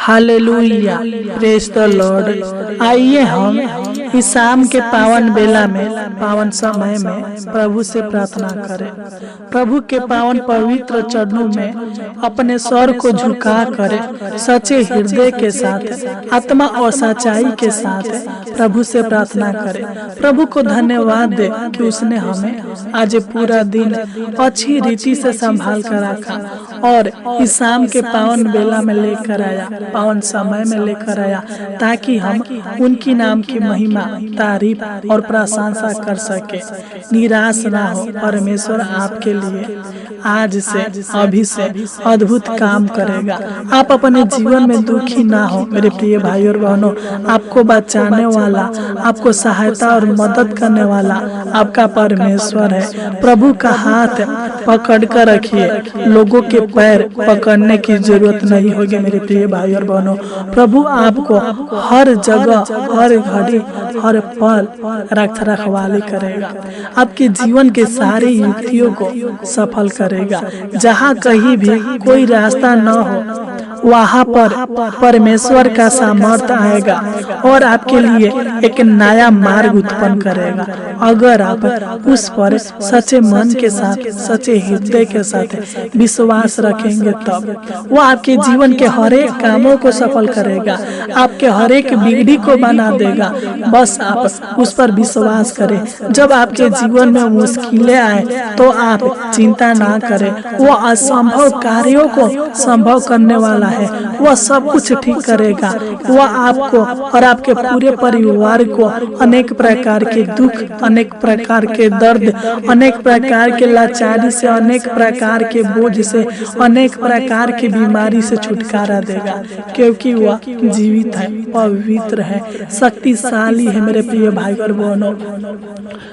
Hallelujah, praise the Lord. आइए हम इस शाम के पावन बेला में, पावन समय में प्रभु से प्रार्थना करें। प्रभु के पावन पवित्र चरणों में अपने स्वर को झुका कर सच्चे हृदय के साथ, आत्मा और सच्चाई के साथ प्रभु से प्रार्थना करें। प्रभु को धन्यवाद दे कि उसने हमें आज पूरा दिन अच्छी रीति से संभाल कर रखा और इस शाम के पावन बेला में लेकर आया, पावन समय में लेकर आया, ताकि हम उनकी नाम की महिमा, तारीफ और प्रशंसा कर सके। निराश ना हो, परमेश्वर आपके लिए आज से, अभी से अद्भुत काम करेगा। आप अपने जीवन में दुखी ना हो मेरे प्रिय भाई और बहनों। आपको बचाने वाला, आपको सहायता और मदद करने वाला आपका परमेश्वर है। प्रभु का हाथ पकड़ कर रखिए, लोगों के पैर पकड़ने की जरूरत नहीं होगी मेरे प्रिय भाई और बहनों। प्रभु आपको हर जगह, हर घड़ी, हर पल रखवाली करेगा। आपके जीवन के सारे युक्तियों को सफल करेगा। जहाँ कहीं भी कोई रास्ता न हो, वहाँ पर परमेश्वर का सामर्थ्य आएगा और आपके लिए एक नया मार्ग उत्पन्न करेगा। अगर आप उस पर सच्चे मन के साथ, सच्चे हृदय के साथ विश्वास रखेंगे, तब वो आपके जीवन के हर एक कामों को सफल करेगा, आपके हर एक बिगड़ी को बना देगा। बस आप उस पर विश्वास करें। जब आपके जीवन में मुश्किलें आए तो आप चिंता ना करें। वो असंभव कार्यों को संभव करने वाला है। वह सब कुछ ठीक करेगा। वह आपको और आपके पूरे परिवार को अनेक प्रकार के दुख, अनेक प्रकार के दर्द, अनेक प्रकार के लाचारी से, अनेक प्रकार के बोझ से, अनेक प्रकार की बीमारी से छुटकारा देगा, क्योंकि वह जीवित है, पवित्र है, शक्तिशाली है मेरे प्रिय भाई और बहनों।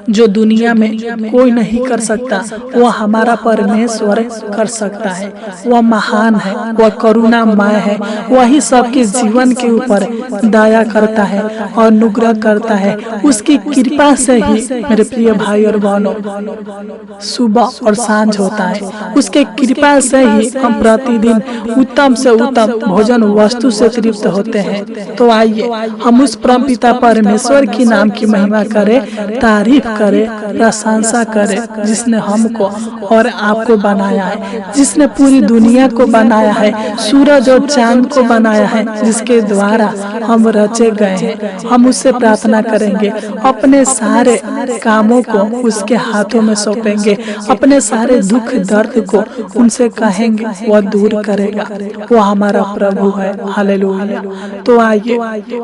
जो दुनिया में कोई नहीं कर सकता, वह हमारा परमेश्वर कर सकता है। वह महान है, वह करुणामय है। वही सबके जीवन के ऊपर दया करता है और अनुग्रह करता है। उसकी कृपा से ही मेरे प्रिय भाई और बहनों सुबह और सांझ होता है। उसके कृपा से ही हम प्रतिदिन उत्तम से उत्तम भोजन वस्तु से तृप्त होते हैं। तो आइए हम उस परमपिता परमेश्वर की नाम की महिमा करें, तारीफ करें, प्रशंसा करें, जिसने हमको और आपको बनाया है, जिसने पूरी दुनिया को बनाया है, सूरज और चांद को बनाया है, जिसके द्वारा हम रचे गए हैं। हम उससे प्रार्थना करेंगे, अपने सारे कामों को उसके हाथों में सौंपेंगे, अपने सारे दुख दर्द को उनसे कहेंगे, वह दूर करेगा। वो हमारा प्रभु है। हालेलुया। तो आइए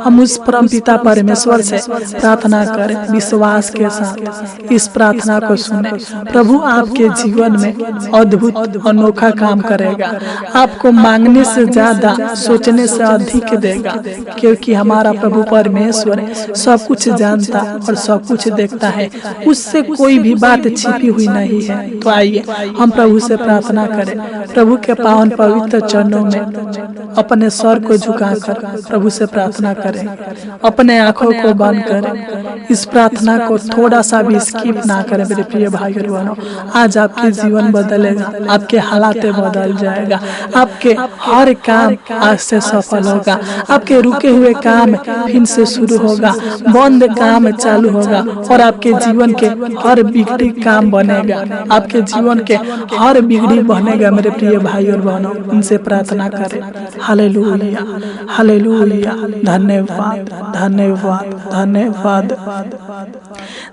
हम उस परमपिता परमेश्वर से प्रार्थना करें विश्वास के साथ। इस प्रार्थना को सुने। प्रभु आपके जीवन में अद्भुत अनोखा काम करेगा। आपको मांगने से ज्यादा, सोचने से अधिक देगा, क्योंकि हमारा प्रभु परमेश्वर सब कुछ जानता और सब कुछ देखता है। उससे कोई भी बात छिपी हुई नहीं है। तो आइए हम प्रभु से प्रार्थना करें। प्रभु के पावन पवित्र चरणों में अपने स्वर को झुकाकर प्रभु से प्रार्थना करें। अपने आंखों को बंद करें। इस प्रार्थना को थोड़ा सा भी स्किप ना करें मेरे प्रिय भाई और बहनों। आज आपके जीवन बदलेगा, आपके हालात बदल जाएगा, आपके हर काम आज से सफल होगा, आपके रुके हुए काम फिर से शुरू होगा, बंद काम चालू होगा और आपके जीवन के हर बिगड़ी काम बनेगा, आपके जीवन के हर बिगड़ी बनेगा मेरे प्रिय भाई और बहनों। उनसे प्रार्थना करें। Hallelujah, hallelujah. धन्यवाद, धन्यवाद, धन्यवाद,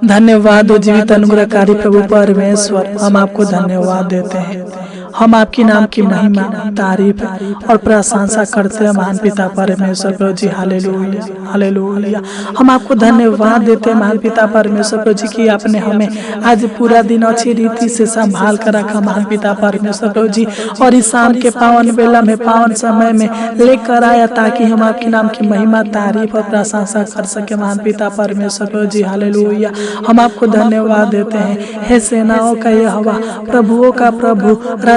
धन्यवाद। जीवित अनुग्रहकारी प्रभु परमेश्वर, हम आपको धन्यवाद देते हैं। हम आपकी नाम की महिमा, तारीफ और प्रशंसा करते हैं महान पिता परमेश्वर प्रभु जी। Hallelujah, hallelujah. हम आपको धन्यवाद देते हैं महान पिता परमेश्वर प्रभु जी की आपने हमें आज पूरा दिन अच्छी रीति से संभाल कर रखा महान पिता परमेश्वर प्रभु जी। और इस शाम के पावन बेला में, पावन समय में लेकर आया, ताकि हम आपके नाम की महिमा, तारीफ और प्रशंसा कर सके महान पिता परमेश्वर प्रभु जी। हालेलुया। हम आपको धन्यवाद देते हैं। हे सेनाओं का यहोवा, प्रभुओं का प्रभु,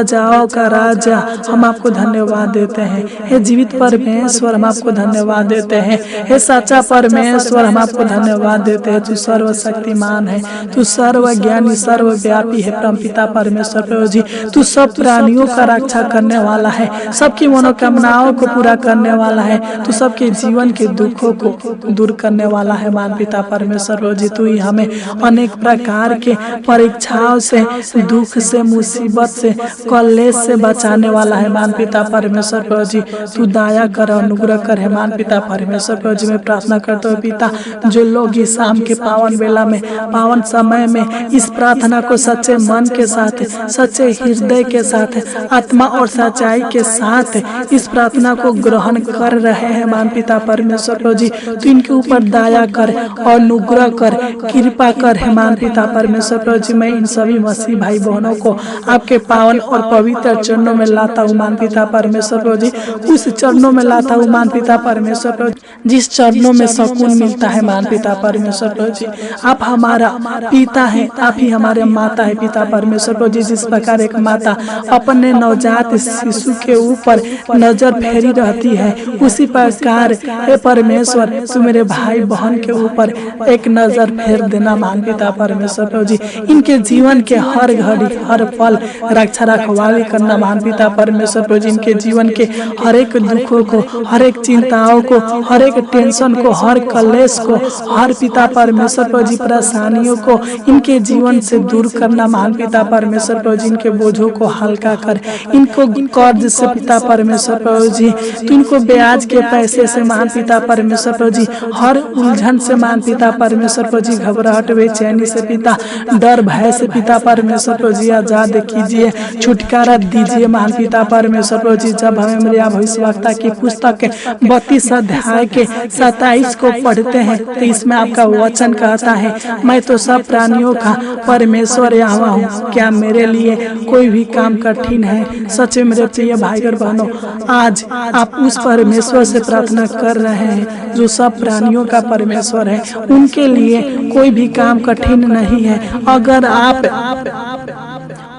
बजाओ का राजा, हम आपको धन्यवाद देते हैं। हे जीवित परमेश्वर, हम आपको धन्यवाद देते हैं। हे सच्चा परमेश्वर, हम आपको धन्यवाद देते हैं। तू सर्वशक्तिमान है, तू सर्वज्ञानी, सर्वव्यापी है। परमपिता परमेश्वर प्रभु जी, तू सब प्राणियों का रक्षा करने वाला है, सबकी मनोकामनाओं को पूरा करने वाला है। तू सबके जीवन के दुखों को दूर करने वाला है। मान पिता परमेश्वर प्रभु जी, तू ही हमें अनेक प्रकार के परीक्षाओं से, दुख से, मुसीबत से, कलेश से बचाने वाला है। मान पिता परमेश्वर प्रभु जी, तू दया कर, अनुग्रह कर है। मान पिता परमेश्वर प्रभु जी, मैं प्रार्थना करता हूँ पिता, जो लोग इस शाम के पावन बेला में, पावन समय में इस प्रार्थना को सच्चे मन के साथ, सच्चे हृदय के साथ, आत्मा और सच्चाई के साथ इस प्रार्थना को ग्रहण कर रहे हैं। मान पिता परमेश्वर प्रभु जी, तू इनके ऊपर दया कर और अनुग्रह कर, कृपा कर है। मान पिता परमेश्वर प्रभु जी, मैं इन सभी मसीह भाई बहनों को आपके पावन और पवित्र चरणों में लाता हूँ। मान पिता परमेश्वर प्रभु जी, उस चरणों में लाता हूँ मान पिता परमेश्वर प्रभु, जिस चरणों में सुकून मिलता है। मान पिता परमेश्वर प्रभु जी, आप हमारा पिता है, आप ही हमारे माता है। पिता परमेश्वर प्रभु जी, जिस प्रकार एक माता अपने नवजात शिशु के ऊपर नजर फेरी रहती है, उसी प्रकार हे परमेश्वर, तू मेरे भाई बहन के ऊपर एक नजर फेर देना। मान पिता परमेश्वर प्रभु जी, इनके जीवन के हर घड़ी, हर पल रक्षा रखवाली करना। मान पिता परमेश्वर प्रभु जी, इनके जीवन के हर एक दुखों को, हर एक चिंताओं को, हर एक टेंशन को, हर कलेश को, हर पिता परमेश्वर प्रभु जी परेशानियों को इनके जीवन से दूर करना। मान पिता परमेश्वर प्रभु जी, इनके बोझों को हल्का कर, इनको कर्ज से पिता परमेश्वर प्रभु जी, तो इनको ब्याज के पैसे से मान पिता परमेश्वर प्रभु जी, हर उलझन से मान पिता परमेश्वर प्रभु जी, घबराहट बेचैनी से पिता, डर भय से पिता परमेश्वर प्रभु जी आजाद कीजिए, छुटकारा दीजिए। मान पिता परमेश्वर प्रभु जी, जब हमें मेरे भविष्यवक्ता की पुस्तक 32 अध्याय के 27 को पढ़ते हैं तो इसमें आपका वचन कहता है, मैं तो सब प्राणियों का परमेश्वर यहोवा हूँ, क्या मेरे लिए कोई भी काम कठिन है? सच में मेरे प्रिय भाई और बहनों, आज आप उस परमेश्वर से प्रार्थना कर रहे हैं जो सब प्राणियों का परमेश्वर है। उनके लिए कोई भी काम कठिन नहीं है। अगर आप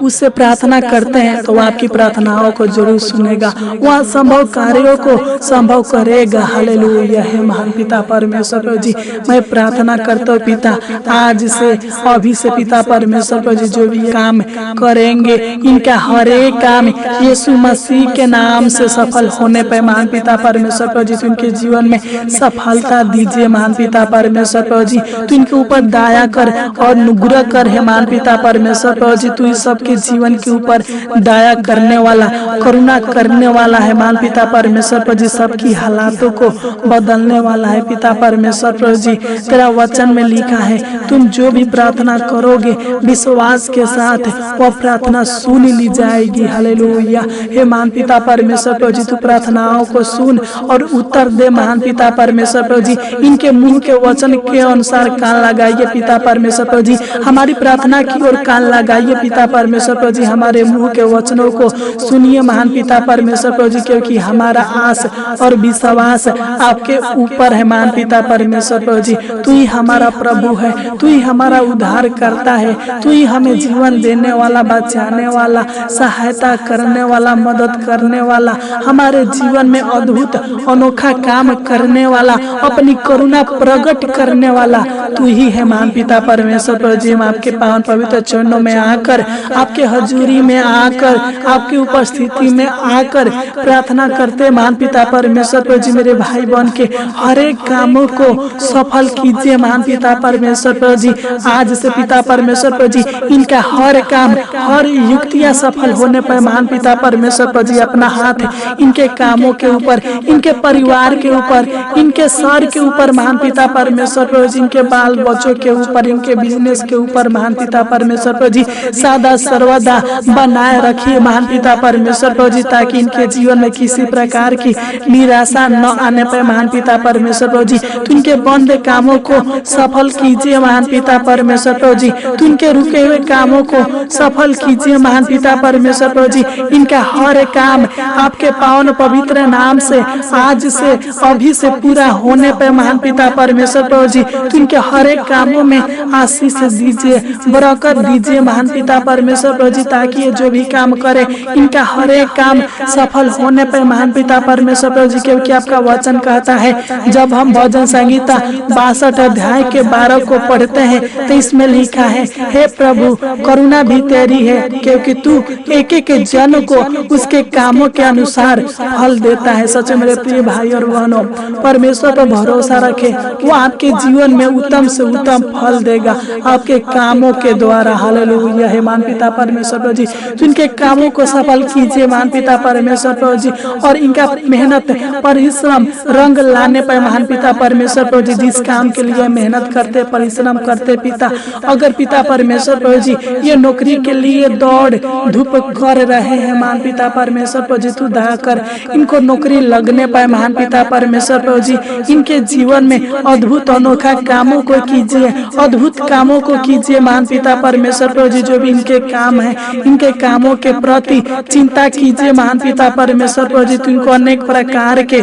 उससे प्रार्थना करते हैं तो वह आपकी प्रार्थनाओं को जरूर सुनेगा, वह संभव कार्यों को संभव करेगा। हालेलुया है। महान पिता परमेश्वर प्रभु जी, मैं प्रार्थना करता हूँ पिता, आज से अभी से पिता परमेश्वर प्रभु जी, जो भी काम करेंगे इनका हर एक काम यीशु मसीह के नाम से सफल होने पर महान पिता परमेश्वर प्रभु जी, उनके जीवन में सफलता दीजिए। महान पिता परमेश्वर प्रभु जी, तू इनके ऊपर दया कर और अनुग्रह कर है। महान पिता परमेश्वर प्रभु जी, तू इस सब के जीवन के ऊपर दया करने वाला, करुणा करने वाला है। मान पिता परमेश्वर प्रभु जी, सबकी हालातों को बदलने वाला है। पिता परमेश्वर प्रभु जी, तेरा वचन में लिखा है, तुम जो भी प्रार्थना करोगे विश्वास के साथ वह प्रार्थना सुन ली जाएगी। हालेलुया। हे मान पिता परमेश्वर प्रभु जी, तू प्रार्थनाओं को सुन और उत्तर दे। महान पिता परमेश्वर प्रभु जी, इनके मुंह के वचन के अनुसार कान लगाइए। पिता परमेश्वर प्रभु जी, हमारी प्रार्थना की ओर कान लगाइए। पिता परमेश्वर प्रभु जी, हमारे मुंह के वचनों को सुनिए। महान पिता परमेश्वर प्रभु जी, क्योंकि हमारा आस और विश्वास आपके ऊपर है। महान पिता परमेश्वर प्रभु जी, तू ही हमारा प्रभु है, तू ही हमारा उद्धार करता है, तू ही हमें जीवन देने वाला, बचाने वाला, सहायता करने वाला, मदद करने वाला, हमारे जीवन में अद्भुत अनोखा काम करने वाला, अपनी करुणा प्रकट करने वाला तू ही है। महान पिता परमेश्वर प्रभु जी, हम आपके पावन पवित्र चरणों में आकर, आपके हजूरी में आकर, आपकी उपस्थिति में आकर प्रार्थना करते। महान पिता परमेश्वर प्रभु जी, मेरे भाई बहन के हर एक कामों को सफल कीजिए। महान पिता परमेश्वर प्रभु जी, आज से पिता परमेश्वर प्रभु जी, इनका हर काम, हर युक्तियां सफल होने पर महान पिता परमेश्वर प्रभु जी, अपना हाथ इनके कामों के ऊपर, इनके परिवार के ऊपर, इनके सर के ऊपर महान पिता परमेश्वर प्रभु जी, इनके बाल बच्चों के ऊपर, इनके बिजनेस के ऊपर महान पिता परमेश्वर प्रभु जी, सदा सर्वदा बनाए रखिए। महान पिता परमेश्वर प्रभु जी, ताकि इनके जीवन में किसी प्रकार की निराशा न आने पर महान पिता परमेश्वर प्रभु जी, तो इनके बंद कामों को सफल कीजिए। महान पिता परमेश्वर प्रभु जी, तो इनके रुके हुए कामों को सफल कीजिए। महान पिता परमेश्वर प्रभु जी, इनका हर काम आपके पावन पवित्र नाम से आज से अभी से पूरा होने पर महान पिता परमेश्वर प्रभु जी, तो इनके हर एक कामों में आशीष दीजिए, बरकत दीजिए। महान पिता परमेश्वर परमेश्वर प्रभु जी, ताकि ये जो भी काम करे इनका हर एक काम सफल होने पर महान पिता परमेश्वर प्रभु जी, क्योंकि आपका वचन कहता है जब हम भजन संगीता 62 अध्याय के 12 को पढ़ते हैं तो इसमें लिखा है, हे प्रभु करुणा भी तेरी है, क्योंकि तू एक एक जन को उसके कामों के अनुसार फल देता है। सच मेरे प्रिय भाई और बहनों, परमेश्वर पर भरोसा रखे, वो आपके जीवन में उत्तम से उत्तम फल देगा आपके कामों के द्वारा। हालेलुया। हे महान पिता परमेश्वर प्रभु जी, तो इनके कामों को सफल कीजिए महान पिता परमेश्वर प्रभु जी, और इनका मेहनत परिश्रम रंग लाने पर महान पिता परमेश्वर प्रभु जी, जिस काम के लिए मेहनत करते परिश्रम करते पिता, अगर पिता परमेश्वर प्रभु जी ये नौकरी के लिए दौड़ धूप कर रहे हैं महान पिता परमेश्वर प्रभु जी, तू दया कर इनको नौकरी लगने पाए महान पिता परमेश्वर प्रभु जी, इनके जीवन में अद्भुत अनोखा कामों को कीजिए, अद्भुत कामों को कीजिए महान पिता परमेश्वर प्रभु जी। जो भी इनके काम है इनके कामों के प्रति चिंता कीजिए महान पिता परमेश्वर प्रभु जी, तो इनको अनेक प्रकार के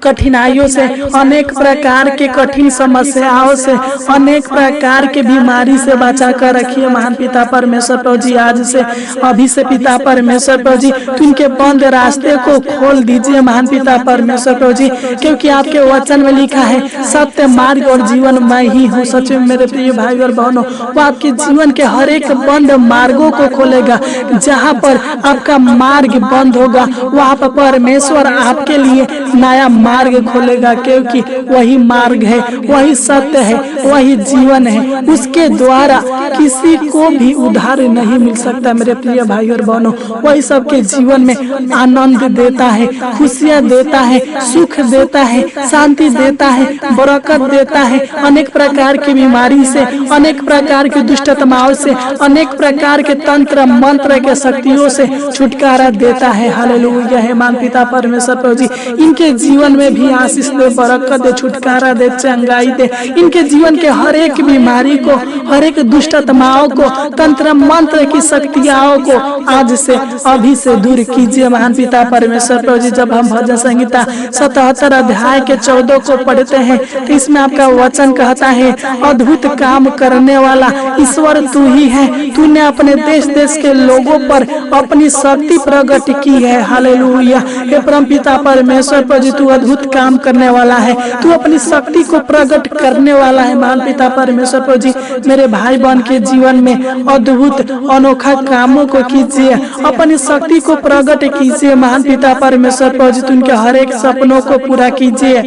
कठिनाइयों से, अनेक प्रकार के कठिन समस्याओं से, अनेक प्रकार के बीमारी से बचा कर रखिए महान पिता परमेश्वर प्रभु जी। आज से अभी से पिता परमेश्वर प्रभु जी, तो इनके बंद रास्ते को खोल दीजिए महान पिता परमेश्वर प्रभु जी, क्योंकि आपके वचन में लिखा है सत्य मार्ग और जीवन मैं ही हूँ। सच में मेरे प्रिय भाई और बहनों, वो आपके जीवन के हर एक बंद मार्गों को खोलेगा। जहाँ पर आपका मार्ग बंद होगा वहाँ पर परमेश्वर आपके लिए नया मार्ग खोलेगा, क्योंकि वही मार्ग है, वही सत्य है, वही जीवन है। उसके द्वारा किसी को भी उद्धार नहीं मिल सकता मेरे प्रिय भाई और बहनों। वही सबके जीवन में आनंद देता है, खुशियाँ देता है, सुख देता है, शांति देता है, बरकत देता है। अनेक प्रकार की बीमारी से, अनेक प्रकार की दुष्टताओं से, अनेक प्रकार के तंत्र मंत्र के शक्तियों से छुटकारा देता है। हालेलुया। हे मान पिता परमेश्वर प्रभु जी, इनके जीवन में भी आशीष दे, बरकत दे, छुटकारा दे, चंगाई दे। इनके जीवन के हर एक बीमारी को, हर एक दुष्टताओं को, तंत्र मंत्र की शक्तियों को आज से अभी से दूर कीजिए महान पिता परमेश्वर प्रभु जी। जब हम भजन संहिता 77 अध्याय के 14 को पढ़ते हैं तो इसमें आपका वचन कहता है, अद्भुत काम करने वाला ईश्वर तू ही है, तूने अपने देश देश के लोगों पर अपनी शक्ति प्रकट की है। हालेलुया। हे परम पिता परमेश्वर प्रभु जी, तू अद्भुत काम करने वाला है, तू अपनी शक्ति को प्रकट करने वाला है महान पिता परमेश्वर प्रभु जी। मेरे भाई बहन के जीवन में अद्भुत अनोखा कामों को कीजिए, अपनी शक्ति को प्रकट कीजिए महान पिता परमेश्वर प्रभु जी। उनके हर एक सपनों को पूरा कीजिए,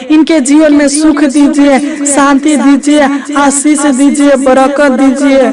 इनके जीवन में सुख दीजिए, शांति दीजिए, आशीष दीजिए, बरकत दीजिए।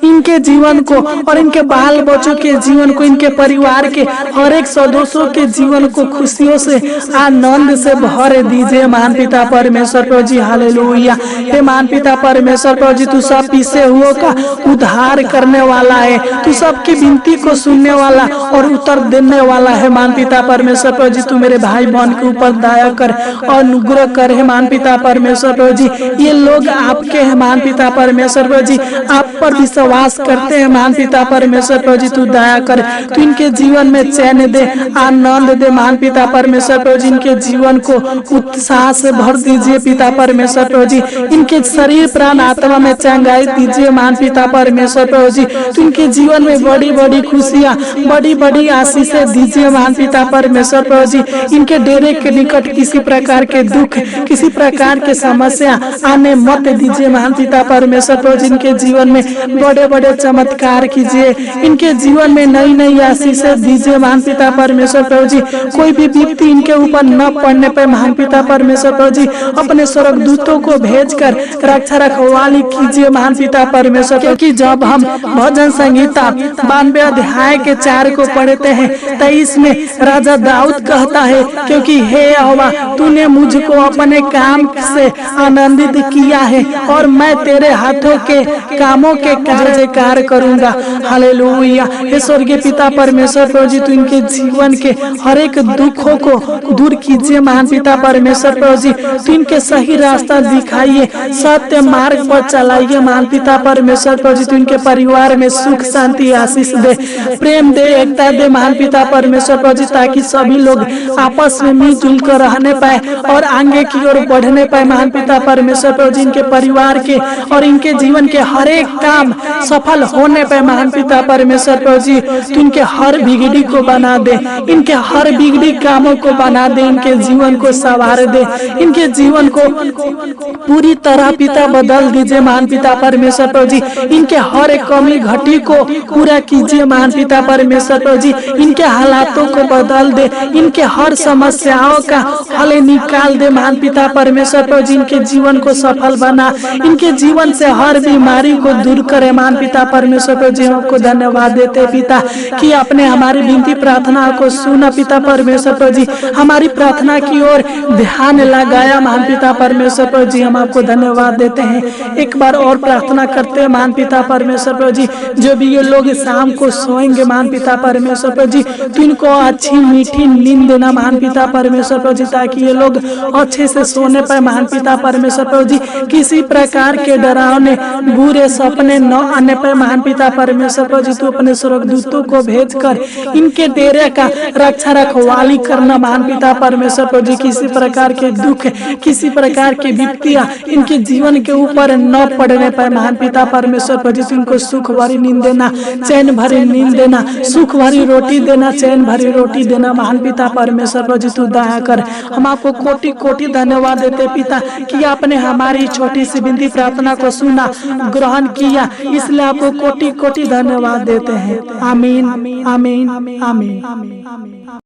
इनके जीवन को और इनके बाल बच्चों के जीवन को, इनके परिवार के हर एक सदस्यों के जीवन को खुशियों से, आनंद से भर दीजिए महान पिता परमेश्वर प्रभु जी। हालेलुया। हे महान पिता परमेश्वर प्रभु जी, तू सब पीछे हुओं का उद्धार करने वाला है, तू सबकी विनती को सुनने वाला और उत्तर देने वाला है महान पिता परमेश्वर प्रभु जी। तू मेरे भाई बहन के ऊपर दया कर और अनुग्रह कर हे महान पिता परमेश्वर प्रभु जी। ये लोग आपके हैं महान पिता परमेश्वर प्रभु जी, आप पर विश्वास करते हैं महान पिता परमेश्वर प्रभु जी। तू दया कर, तू इनके जीवन में चैन दे, आनंद दे महान पिता परमेश्वर प्रभु जी। इनके जीवन को उत्साह से भर दीजिए पिता परमेश्वर प्रभु जी। इनके शरीर प्राण आत्मा में चंगाई दीजिए महान पिता परमेश्वर प्रभु जी। तो इनके जीवन में बड़ी बड़ी खुशियाँ, बड़ी बड़ी आशीषें दीजिए महान पिता परमेश्वर प्रभु जी। इनके डेरे के निकट किसी प्रकार के दुख, किसी प्रकार के समस्या आने मत दीजिए महान पिता परमेश्वर प्रभु जी। इनके जीवन में बड़े बड़े चमत्कार कीजिए, इनके जीवन में नई नई आशीषें दीजिए महान पिता परमेश्वर प्रभु जी। कोई भी विपत्ति इनके ऊपर न पड़ने पर महान पिता परमेश्वर प्रभु जी अपने स्वर्गदूतों को भेजकर रक्षा रखवाली कीजिए महान पिता परमेश्वर। क्योंकि जब हम भजन संहिता 92 अध्याय के 4 को पढ़ते हैं तो इसमें राजा दाऊद कहता है, क्योंकि हे यहोवा तूने मुझको अपने काम से आनंदित किया है और मैं तेरे हाथों के कामों के जयकार करूंगा। हालेलुया। हे स्वर्गीय पिता परमेश्वर प्रभु जी, तू इनके जीवन के हर एक दुखों को दूर कीजिए महान पिता परमेश्वर प्रभु जी। तू इनके सही रास्ता दिखाइए, सत्य मार्ग पर चलाइए महान पिता परमेश्वर प्रभु जी। तू इनके परिवार में सुख शांति आशीष दे, प्रेम दे, एकता दे महान पिता परमेश्वर प्रभु जी, ताकि सभी लोग आपस में मिलजुल कर रहने पाए और आगे की ओर बढ़ने पाए महान पिता परमेश्वर प्रभु जी। इनके परिवार के और इनके जीवन के हर एक काम सफल होने पे महान पिता परमेश्वर प्रभु जी तू इनके हर बिगड़ी को बना दे, इनके हर बिगड़ी कामों को बना दे, इनके जीवन को संवार दे, इनके जीवन को पूरी तरह पिता बदल दीजिए महान पिता परमेश्वर प्रभु जी। इनके हर एक कमी घटी को पूरा कीजिए महान पिता परमेश्वर प्रभु जी। इनके हालातों को बदल दे, इनके हर समस्याओं का हल निकाल दे महान पिता परमेश्वर प्रभु जी। इनके जीवन को सफल बना, इनके जीवन से हर बीमारी को दूर करे महान पिता परमेश्वर प्रभु जी। आपको धन्यवाद देते पिता कि आपने हमारी विनती प्रार्थना को सुना पिता परमेश्वर प्रभु जी, हमारी प्रार्थना की ओर ध्यान लगाया महान पिता परमेश्वर प्रभु जी। हम आपको धन्यवाद देते हैं। एक बार और प्रार्थना करते हैं महान पिता परमेश्वर प्रभु जी, जो भी ये लोग शाम को सोएंगे महान पिता परमेश्वर प्रभु जी, तो इनको अच्छी मीठी नींद देना महान पिता परमेश्वर प्रभु जी, ताकि ये लोग अच्छे से सोने पाए महान पिता परमेश्वर प्रभु जी। किसी प्रकार के डरावने बुरे सपने न आने पाए महान पिता परमेश्वर प्रभु जी। तू अपने स्वर्गदूतों को भेजकर इनके डेरे का रक्षा रखवाली करना महान पिता परमेश्वर प्रभु जी। किसी प्रकार के दुख, किसी प्रकार की विपत्तियां इनके जीवन के ऊपर न पड़ने पाए महान पिता परमेश्वर प्रभु जी। इनको सुख भरी नींद देना, चैन भरी नींद देना, सुख भरी रोटी देना, चैन भरी रोटी देना महान पिता परमेश्वर प्रभु जी। तू दया कर। हम आपको कोटि कोटि धन्यवाद देते पिता कि आपने हमारी छोटी सी विनती प्रार्थना को सुना, ग्रहण किया, इसलिए आपको कोटि कोटि धन्यवाद देते हैं। आमीन, आमीन, आमीन।